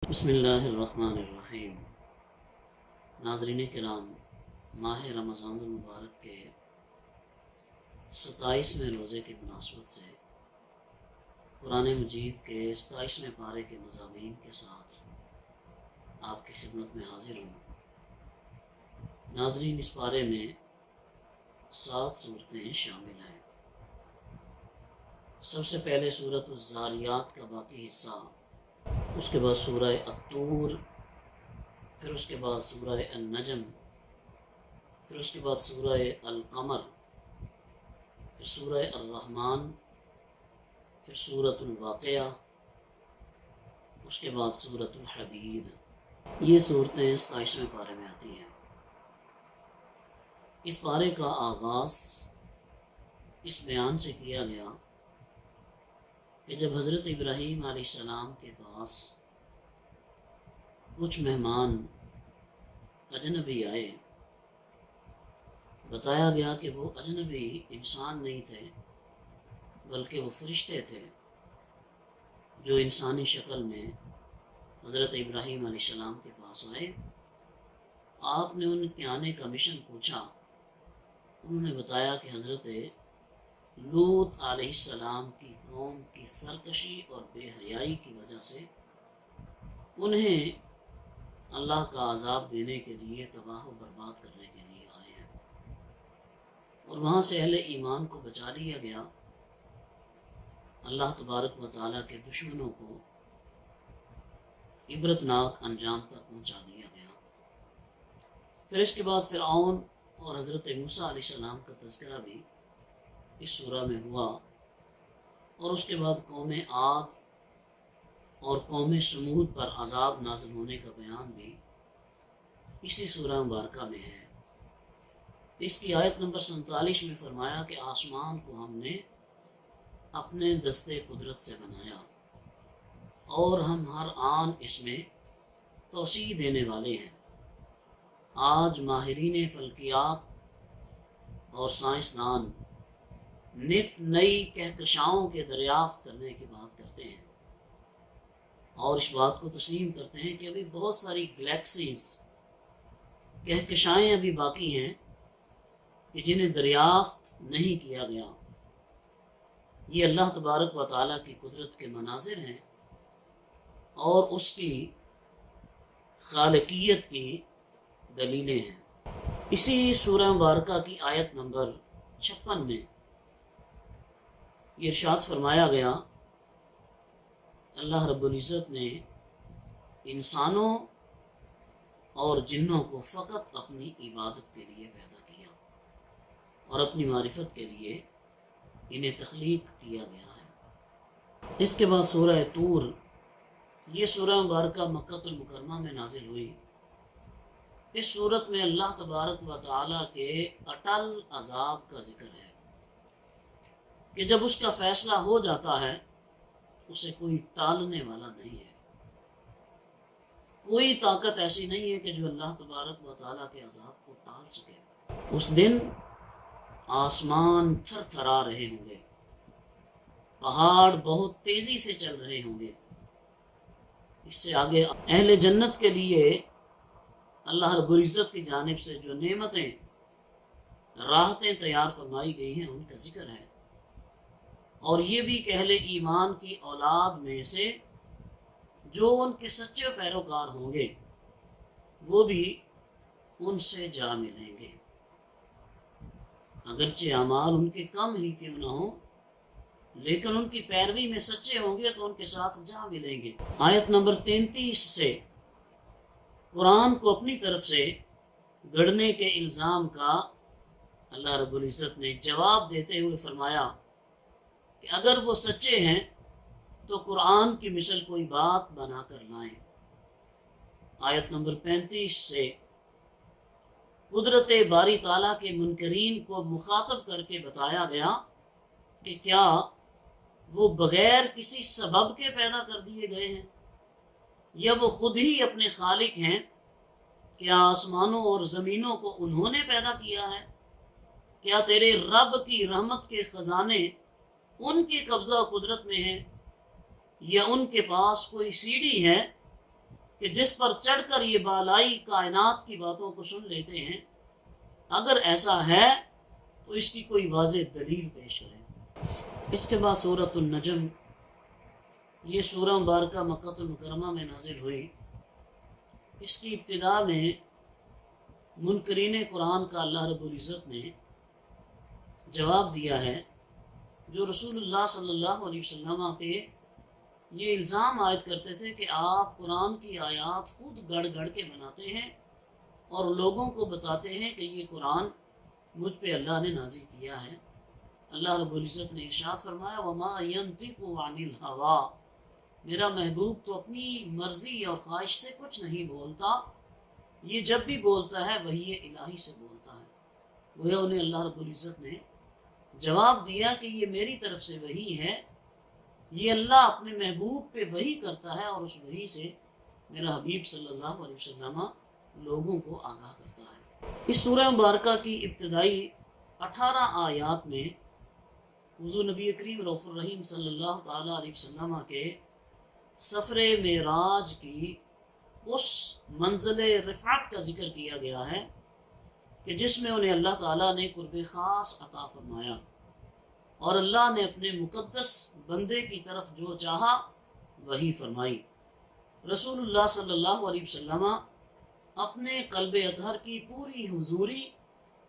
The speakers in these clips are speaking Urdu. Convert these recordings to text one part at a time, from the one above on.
بسم اللہ الرحمن الرحیم۔ ناظرین کرام، ماہ رمضان المبارک کے 27ویں روزے کی مناسبت سے قرآن مجید کے 27ویں پارے کے مضامین کے ساتھ آپ کی خدمت میں حاضر ہوں۔ ناظرین، اس پارے میں 7 صورتیں شامل ہیں۔ سب سے پہلے سورۃ الذاریات کا باقی حصہ، اس کے بعد سورہ الطور، پھر اس کے بعد سورہ النجم، پھر اس کے بعد سورہ القمر، پھر سورہ الرحمن، پھر سورۃ الواقعہ، اس کے بعد سورۃ الحدید۔ یہ صورتیں 27ویں پارے میں آتی ہیں۔ اس پارے کا آغاز اس بیان سے کیا گیا کہ جب حضرت ابراہیم علیہ السلام کے پاس کچھ مہمان اجنبی آئے، بتایا گیا کہ وہ اجنبی انسان نہیں تھے بلکہ وہ فرشتے تھے جو انسانی شکل میں حضرت ابراہیم علیہ السلام کے پاس آئے۔ آپ نے ان کے آنے کا مشن پوچھا۔ انہوں نے بتایا کہ حضرت لوط علیہ السلام کی قوم کی سرکشی اور بے حیائی کی وجہ سے انہیں اللہ کا عذاب دینے کے لیے، تباہ و برباد کرنے کے لیے آئے ہیں، اور وہاں سے اہل ایمان کو بچا لیا گیا۔ اللہ تبارک و تعالیٰ کے دشمنوں کو عبرتناک انجام تک پہنچا دیا گیا۔ پھر اس کے بعد فرعون اور حضرت موسیٰ علیہ السلام کا تذکرہ بھی اس سورہ میں ہوا، اور اس کے بعد قوم عاد اور قوم سمود پر عذاب نازل ہونے کا بیان بھی اسی سورہ مبارکہ میں ہے۔ اس کی آیت نمبر 47 میں فرمایا کہ آسمان کو ہم نے اپنے دستے قدرت سے بنایا، اور ہم ہر آن اس میں توسیع دینے والے ہیں۔ آج ماہرین فلکیات اور سائنسدان نت نئی کہکشاؤں کے دریافت کرنے کی بات کرتے ہیں، اور اس بات کو تسلیم کرتے ہیں کہ ابھی بہت ساری گلیکسیز، کہکشائیں ابھی باقی ہیں کہ جنہیں دریافت نہیں کیا گیا۔ یہ اللہ تبارک و تعالیٰ کی قدرت کے مناظر ہیں اور اس کی خالقیت کی دلیلیں ہیں۔ اسی سورہ مبارکہ کی آیت نمبر 56 میں یہ ارشاد فرمایا گیا، اللہ رب العزت نے انسانوں اور جنوں کو فقط اپنی عبادت کے لیے پیدا کیا اور اپنی معرفت کے لیے انہیں تخلیق کیا گیا ہے۔ اس کے بعد سورہ طور، یہ سورہ مبارکہ مکہ المکرمہ میں نازل ہوئی۔ اس صورت میں اللہ تبارک و تعالیٰ کے اٹل عذاب کا ذکر ہے کہ جب اس کا فیصلہ ہو جاتا ہے اسے کوئی ٹالنے والا نہیں ہے۔ کوئی طاقت ایسی نہیں ہے کہ جو اللہ تبارک و تعالیٰ کے عذاب کو ٹال سکے۔ اس دن آسمان تھر تھرا رہے ہوں گے، پہاڑ بہت تیزی سے چل رہے ہوں گے۔ اس سے آگے اہل جنت کے لیے اللہ رب العزت کی جانب سے جو نعمتیں، راحتیں تیار فرمائی گئی ہیں ان کا ذکر ہے، اور یہ بھی کہ اہل ایمان کی اولاد میں سے جو ان کے سچے پیروکار ہوں گے وہ بھی ان سے جا ملیں گے، اگرچہ اعمال ان کے کم ہی کیوں نہ ہوں، لیکن ان کی پیروی میں سچے ہوں گے تو ان کے ساتھ جا ملیں گے۔ آیت نمبر 33 سے قرآن کو اپنی طرف سے گڑھنے کے الزام کا اللہ رب العزت نے جواب دیتے ہوئے فرمایا کہ اگر وہ سچے ہیں تو قرآن کی مثل کوئی بات بنا کر لائیں۔ آیت نمبر 35 سے قدرت باری تعالیٰ کے منکرین کو مخاطب کر کے بتایا گیا کہ کیا وہ بغیر کسی سبب کے پیدا کر دیے گئے ہیں، یا وہ خود ہی اپنے خالق ہیں؟ کیا آسمانوں اور زمینوں کو انہوں نے پیدا کیا ہے؟ کیا تیرے رب کی رحمت کے خزانے ان کے قبضہ و قدرت میں ہیں، یا ان کے پاس کوئی سیڑھی ہے کہ جس پر چڑھ کر یہ بالائی کائنات کی باتوں کو سن لیتے ہیں، اگر ایسا ہے تو اس کی کوئی واضح دلیل پیش کریں۔ اس کے بعد سورۃ النجم، یہ سورہ مبارکہ مکہ المکرمہ میں نازل ہوئی۔ اس کی ابتدا میں منکرین قرآن کا اللہ رب العزت نے جواب دیا ہے، جو رسول اللہ صلی اللہ علیہ وسلم پہ یہ الزام عائد کرتے تھے کہ آپ قرآن کی آیات خود گڑھ گڑھ کے بناتے ہیں اور لوگوں کو بتاتے ہیں کہ یہ قرآن مجھ پہ اللہ نے نازل کیا ہے۔ اللہ رب العزت نے ارشاد فرمایا، وَمَا يَنطِقُ عَنِ الْهَوَىٰ، میرا محبوب تو اپنی مرضی اور خواہش سے کچھ نہیں بولتا، یہ جب بھی بولتا ہے وحی الہی سے بولتا ہے۔ گویا انہیں اللہ رب العزت نے جواب دیا کہ یہ میری طرف سے وحی ہے، یہ اللہ اپنے محبوب پہ وحی کرتا ہے اور اس وحی سے میرا حبیب صلی اللہ علیہ وسلم لوگوں کو آگاہ کرتا ہے۔ اس سورہ مبارکہ کی ابتدائی 18 آیات میں حضور نبی کریم رؤوف الرحیم صلی اللہ تعالیٰ علیہ وسلم کے سفر معراج کی اس منزل رفعت کا ذکر کیا گیا ہے کہ جس میں انہیں اللہ تعالیٰ نے قرب خاص عطا فرمایا، اور اللہ نے اپنے مقدس بندے کی طرف جو چاہا وہی فرمائی۔ رسول اللہ صلی اللہ علیہ وسلم اپنے قلب اطہر کی پوری حضوری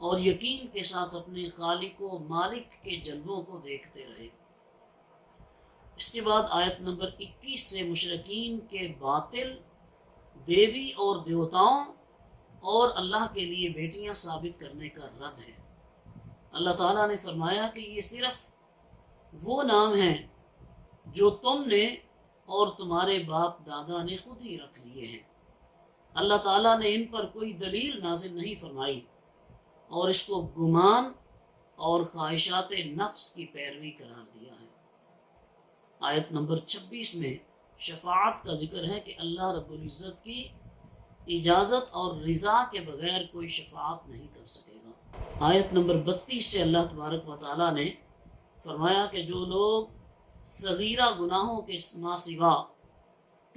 اور یقین کے ساتھ اپنے خالق و مالک کے جلووں کو دیکھتے رہے۔ اس کے بعد آیت نمبر 21 سے مشرکین کے باطل دیوی اور دیوتاؤں اور اللہ کے لیے بیٹیاں ثابت کرنے کا رد ہے۔ اللہ تعالیٰ نے فرمایا کہ یہ صرف وہ نام ہیں جو تم نے اور تمہارے باپ دادا نے خود ہی رکھ لیے ہیں۔ اللہ تعالیٰ نے ان پر کوئی دلیل نازل نہیں فرمائی اور اس کو گمان اور خواہشات نفس کی پیروی قرار دیا ہے۔ آیت نمبر 26 میں شفاعت کا ذکر ہے کہ اللہ رب العزت کی اجازت اور رضا کے بغیر کوئی شفاعت نہیں کر سکے گا۔ آیت نمبر 32 سے اللہ تبارک و تعالیٰ نے فرمایا کہ جو لوگ صغیرہ گناہوں کے ما سوا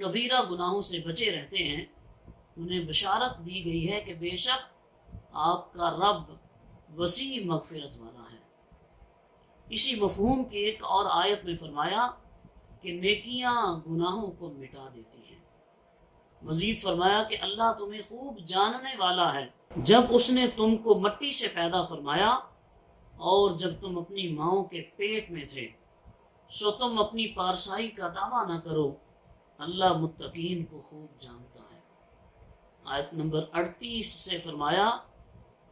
کبیرہ گناہوں سے بچے رہتے ہیں، انہیں بشارت دی گئی ہے کہ بے شک آپ کا رب وسیع مغفرت والا ہے۔ اسی مفہوم کی ایک اور آیت میں فرمایا کہ نیکیاں گناہوں کو مٹا دیتی ہیں۔ مزید فرمایا کہ اللہ تمہیں خوب جاننے والا ہے، جب اس نے تم کو مٹی سے پیدا فرمایا اور جب تم اپنی ماؤں کے پیٹ میں تھے، سو تم اپنی پارسائی کا دعویٰ نہ کرو، اللہ متقین کو خوب جانتا ہے۔ آیت نمبر 38 سے فرمایا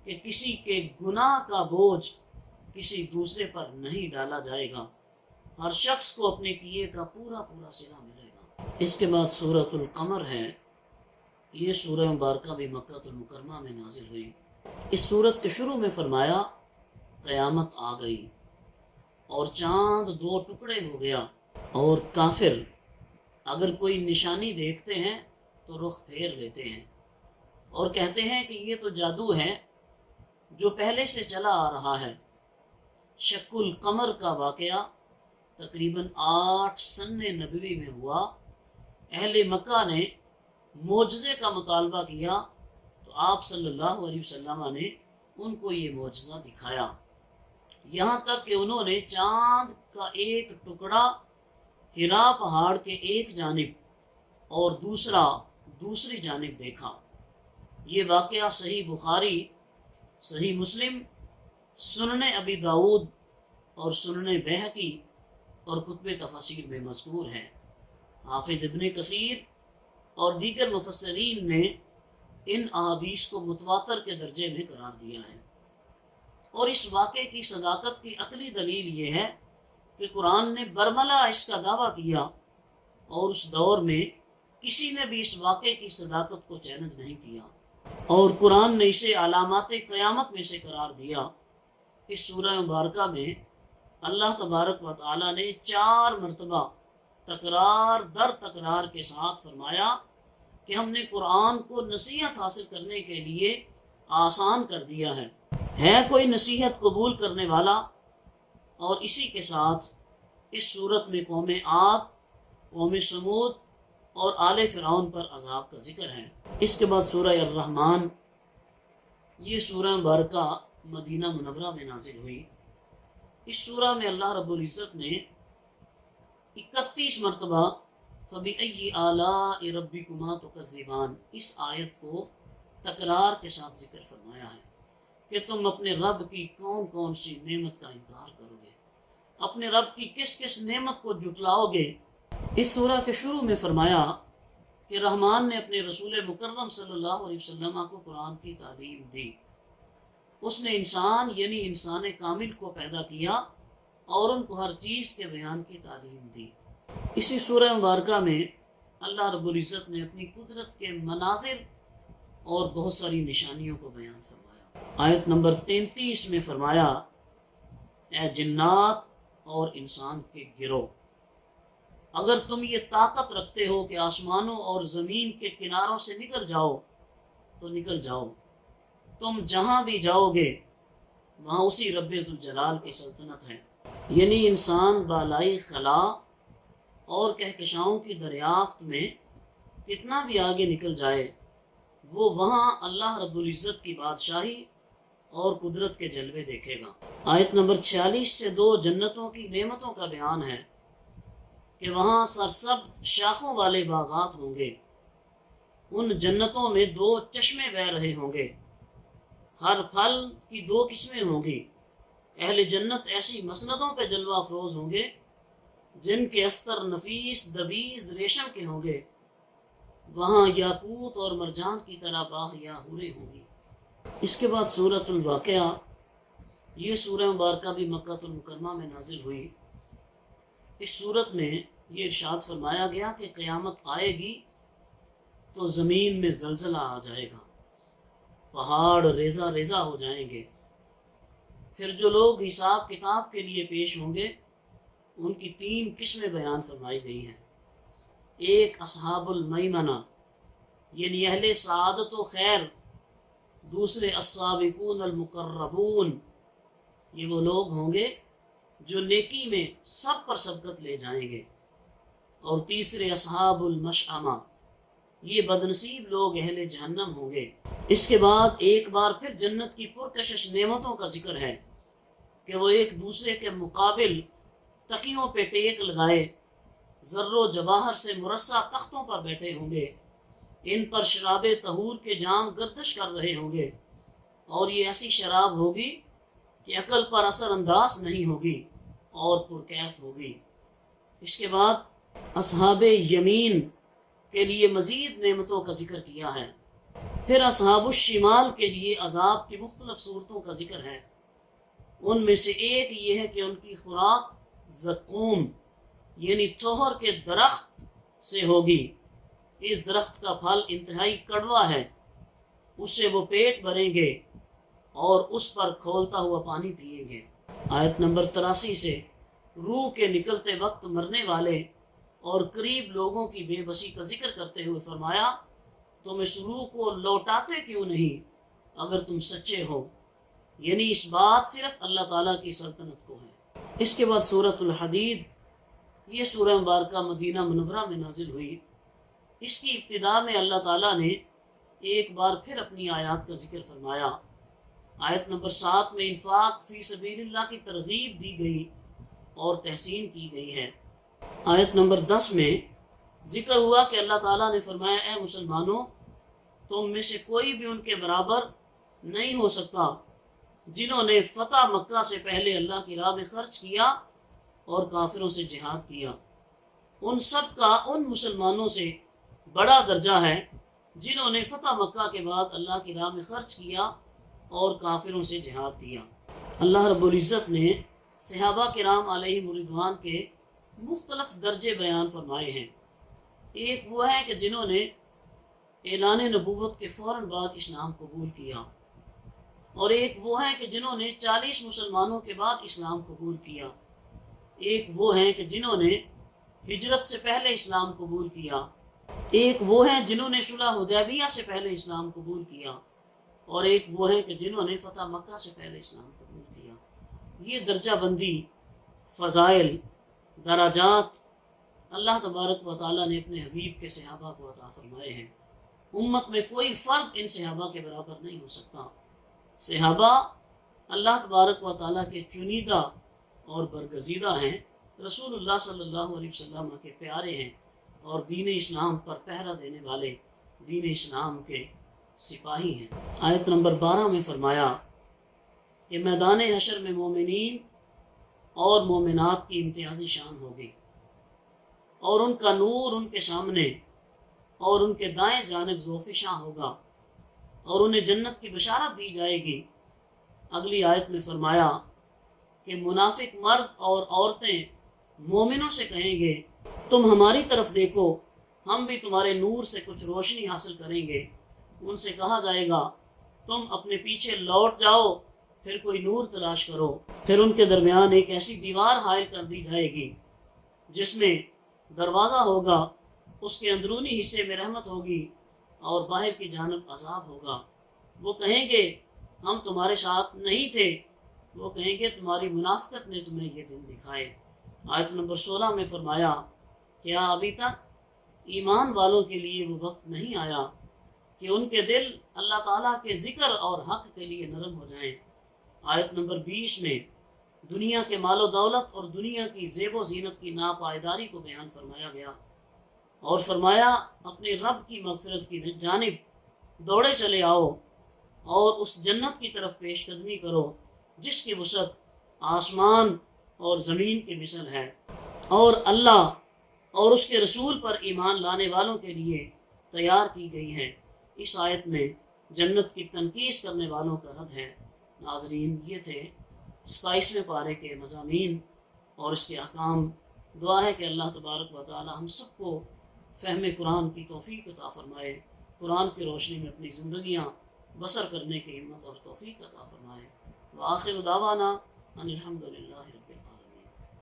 کہ کسی کے گناہ کا بوجھ کسی دوسرے پر نہیں ڈالا جائے گا، ہر شخص کو اپنے کیے کا پورا پورا صلہ ملے گا۔ اس کے بعد سورۃ القمر ہے، یہ سورہ مبارکہ بھی مکہ المکرمہ میں نازل ہوئی۔ اس سورت کے شروع میں فرمایا قیامت آ گئی اور چاند 2 ٹکڑے ہو گیا، اور کافر اگر کوئی نشانی دیکھتے ہیں تو رخ پھیر لیتے ہیں اور کہتے ہیں کہ یہ تو جادو ہے جو پہلے سے چلا آ رہا ہے۔ شق القمر کا واقعہ تقریباً 8 سن نبوی میں ہوا۔ اہل مکہ نے معجزے کا مطالبہ کیا تو آپ صلی اللہ علیہ وسلم نے ان کو یہ معجزہ دکھایا، یہاں تک کہ انہوں نے چاند کا ایک ٹکڑا ہرا پہاڑ کے ایک جانب اور دوسرا دوسری جانب دیکھا۔ یہ واقعہ صحیح بخاری، صحیح مسلم، سنن ابی داؤد اور سنن بیہقی اور کتب تفاسیر میں مذکور ہے۔ حافظ ابن کثیر اور دیگر مفسرین نے ان احادیث کو متواتر کے درجے میں قرار دیا ہے، اور اس واقعے کی صداقت کی عقلی دلیل یہ ہے کہ قرآن نے برملا اس کا دعویٰ کیا اور اس دور میں کسی نے بھی اس واقعے کی صداقت کو چیلنج نہیں کیا، اور قرآن نے اسے علامات قیامت میں سے قرار دیا۔ اس سورہ مبارکہ میں اللہ تبارک و تعالیٰ نے 4 مرتبہ تکرار در تکرار کے ساتھ فرمایا کہ ہم نے قرآن کو نصیحت حاصل کرنے کے لیے آسان کر دیا ہے کوئی نصیحت قبول کرنے والا؟ اور اسی کے ساتھ اس صورت میں قوم عاد، قوم سمود اور آل فرعون پر عذاب کا ذکر ہے۔ اس کے بعد سورہ الرحمن، یہ سورہ مبارکہ مدینہ منورہ میں نازل ہوئی۔ اس سورہ میں اللہ رب العزت نے 31 مرتبہ فَبِأَيِّ آلَاءِ رَبِّكُمَا تُكَذِّبَانِ اس آیت کو تکرار کے ساتھ ذکر فرمایا ہے کہ تم اپنے رب کی کون کون سی نعمت کا انکار کرو گے، اپنے رب کی کس کس نعمت کو جھٹلاؤ گے۔ اس سورہ کے شروع میں فرمایا کہ رحمان نے اپنے رسول مکرم صلی اللہ علیہ وسلم کو قرآن کی تعلیم دی۔ اس نے انسان یعنی انسان کامل کو پیدا کیا اور ان کو ہر چیز کے بیان کی تعلیم دی۔ اسی سورہ مبارکہ میں اللہ رب العزت نے اپنی قدرت کے مناظر اور بہت ساری نشانیوں کو بیان فرمایا۔ آیت نمبر 33 میں فرمایا، اے جنات اور انسان کے گروہ، اگر تم یہ طاقت رکھتے ہو کہ آسمانوں اور زمین کے کناروں سے نکل جاؤ تو نکل جاؤ، تم جہاں بھی جاؤ گے وہاں اسی رب ذوالجلال کی سلطنت ہے۔ یعنی انسان بالائی خلا اور کہکشاؤں کی دریافت میں کتنا بھی آگے نکل جائے، وہ وہاں اللہ رب العزت کی بادشاہی اور قدرت کے جلوے دیکھے گا۔ آیت نمبر 46 سے 2 جنتوں کی نعمتوں کا بیان ہے کہ وہاں سرسبز شاخوں والے باغات ہوں گے، ان جنتوں میں 2 چشمے بہہ رہے ہوں گے، ہر پھل کی 2 قسمیں ہوں گی۔ اہل جنت ایسی مسندوں پہ جلوہ افروز ہوں گے جن کے استر نفیس دبیز ریشم کے ہوں گے، وہاں یاقوت اور مرجان کی طرح باغ یا حوریں ہوں گی۔ اس کے بعد سورۃ الواقعہ، یہ سورہ مبارکہ بھی مکہ المکرمہ میں نازل ہوئی۔ اس سورت میں یہ ارشاد فرمایا گیا کہ قیامت آئے گی تو زمین میں زلزلہ آ جائے گا، پہاڑ ریزہ ریزہ ہو جائیں گے، پھر جو لوگ حساب کتاب کے لیے پیش ہوں گے ان کی 3 قسمیں بیان فرمائی گئی ہیں۔ ایک اصحاب المیمنہ یعنی اہل سعادت و خیر، دوسرے السابقون المقربون، یہ وہ لوگ ہوں گے جو نیکی میں سب پر سبقت لے جائیں گے، اور تیسرے اصحاب المشأمہ، یہ بدنصیب لوگ اہل جہنم ہوں گے۔ اس کے بعد ایک بار پھر جنت کی پرکشش نعمتوں کا ذکر ہے کہ وہ ایک دوسرے کے مقابل تکیوں پہ ٹیک لگائے زر و جواہر سے مرصع تختوں پر بیٹھے ہوں گے، ان پر شراب طہور کے جام گردش کر رہے ہوں گے، اور یہ ایسی شراب ہوگی کہ عقل پر اثر انداز نہیں ہوگی اور پرکیف ہوگی۔ اس کے بعد اصحاب یمین کے لیے مزید نعمتوں کا ذکر کیا ہے۔ پھر اصحاب الشمال کے لیے عذاب کی مختلف صورتوں کا ذکر ہے۔ ان میں سے ایک یہ ہے کہ ان کی خوراک زقوم یعنی توہر کے درخت سے ہوگی۔ اس درخت کا پھل انتہائی کڑوا ہے، اس سے وہ پیٹ بھریں گے اور اس پر کھولتا ہوا پانی پئیں گے۔ آیت نمبر 83 سے روح کے نکلتے وقت مرنے والے اور قریب لوگوں کی بے بسی کا ذکر کرتے ہوئے فرمایا، تم اس روح کو لوٹاتے کیوں نہیں اگر تم سچے ہو، یعنی اس بات صرف اللہ تعالیٰ کی سلطنت کو ہے۔ اس کے بعد سورۃ الحدید، یہ سورہ مبارکہ مدینہ منورہ میں نازل ہوئی۔ اس کی ابتدا میں اللہ تعالیٰ نے ایک بار پھر اپنی آیات کا ذکر فرمایا۔ آیت نمبر 7 میں انفاق فی سبیل اللہ کی ترغیب دی گئی اور تحسین کی گئی ہے۔ آیت نمبر 10 میں ذکر ہوا کہ اللہ تعالیٰ نے فرمایا، اے مسلمانوں، تم میں سے کوئی بھی ان کے برابر نہیں ہو سکتا جنہوں نے فتح مکہ سے پہلے اللہ کی راہ میں خرچ کیا اور کافروں سے جہاد کیا۔ ان سب کا ان مسلمانوں سے بڑا درجہ ہے جنہوں نے فتح مکہ کے بعد اللہ کی راہ میں خرچ کیا اور کافروں سے جہاد کیا۔ اللہ رب العزت نے صحابہ کرام علیہم رضوان کے مختلف درجے بیان فرمائے ہیں۔ ایک وہ ہے کہ جنہوں نے اعلان نبوت کے فوراً بعد اسلام قبول کیا، اور ایک وہ ہے کہ جنہوں نے 40 مسلمانوں کے بعد اسلام قبول کیا، ایک وہ ہیں کہ جنہوں نے ہجرت سے پہلے اسلام قبول کیا، ایک وہ ہیں جنہوں نے صلح حدیبیہ سے پہلے اسلام قبول کیا، اور ایک وہ ہیں کہ جنہوں نے فتح مکہ سے پہلے اسلام قبول کیا۔ یہ درجہ بندی، فضائل، درجات اللہ تبارک و تعالیٰ نے اپنے حبیب کے صحابہ کو عطا فرمائے ہیں۔ امت میں کوئی فرد ان صحابہ کے برابر نہیں ہو سکتا۔ صحابہ اللہ تبارک و تعالیٰ کے چنیدہ اور برگزیدہ ہیں، رسول اللہ صلی اللہ علیہ وسلم کے پیارے ہیں اور دین اسلام پر پہرا دینے والے دین اسلام کے سپاہی ہیں۔ آیت نمبر 12 میں فرمایا کہ میدان حشر میں مومنین اور مومنات کی امتیازی شان ہوگی، اور ان کا نور ان کے سامنے اور ان کے دائیں جانب ذوفشاں ہوگا، اور انہیں جنت کی بشارت دی جائے گی۔ اگلی آیت میں فرمایا کہ منافق مرد اور عورتیں مومنوں سے کہیں گے تم ہماری طرف دیکھو، ہم بھی تمہارے نور سے کچھ روشنی حاصل کریں گے۔ ان سے کہا جائے گا تم اپنے پیچھے لوٹ جاؤ، پھر کوئی نور تلاش کرو۔ پھر ان کے درمیان ایک ایسی دیوار حائل کر دی جائے گی جس میں دروازہ ہوگا، اس کے اندرونی حصے میں رحمت ہوگی اور باہر کی جانب عذاب ہوگا۔ وہ کہیں گے ہم تمہارے ساتھ نہیں تھے، وہ کہیں گے تمہاری منافقت نے تمہیں یہ دن دکھائے۔ آیت نمبر 16 میں فرمایا کیا ابھی تک ایمان والوں کے لیے وہ وقت نہیں آیا کہ ان کے دل اللہ تعالیٰ کے ذکر اور حق کے لیے نرم ہو جائیں۔ آیت نمبر 20 میں دنیا کے مال و دولت اور دنیا کی زیب و زینت کی ناپائیداری کو بیان فرمایا گیا، اور فرمایا اپنے رب کی مغفرت کی جانب دوڑے چلے آؤ اور اس جنت کی طرف پیش قدمی کرو جس کی وسعت آسمان اور زمین کی مثل ہے، اور اللہ اور اس کے رسول پر ایمان لانے والوں کے لیے تیار کی گئی ہے۔ اس آیت میں جنت کی تنقیص کرنے والوں کا رد ہے۔ ناظرین، یہ تھے 27ویں پارے کے مضامین اور اس کے احکام۔ دعا ہے کہ اللہ تبارک و تعالی ہم سب کو فہم قرآن کی توفیق عطا فرمائے، قرآن کی روشنی میں اپنی زندگیاں بسر کرنے کی ہمت اور توفیق عطا فرمائے۔ وآخر دعوانا ان الحمد للہ۔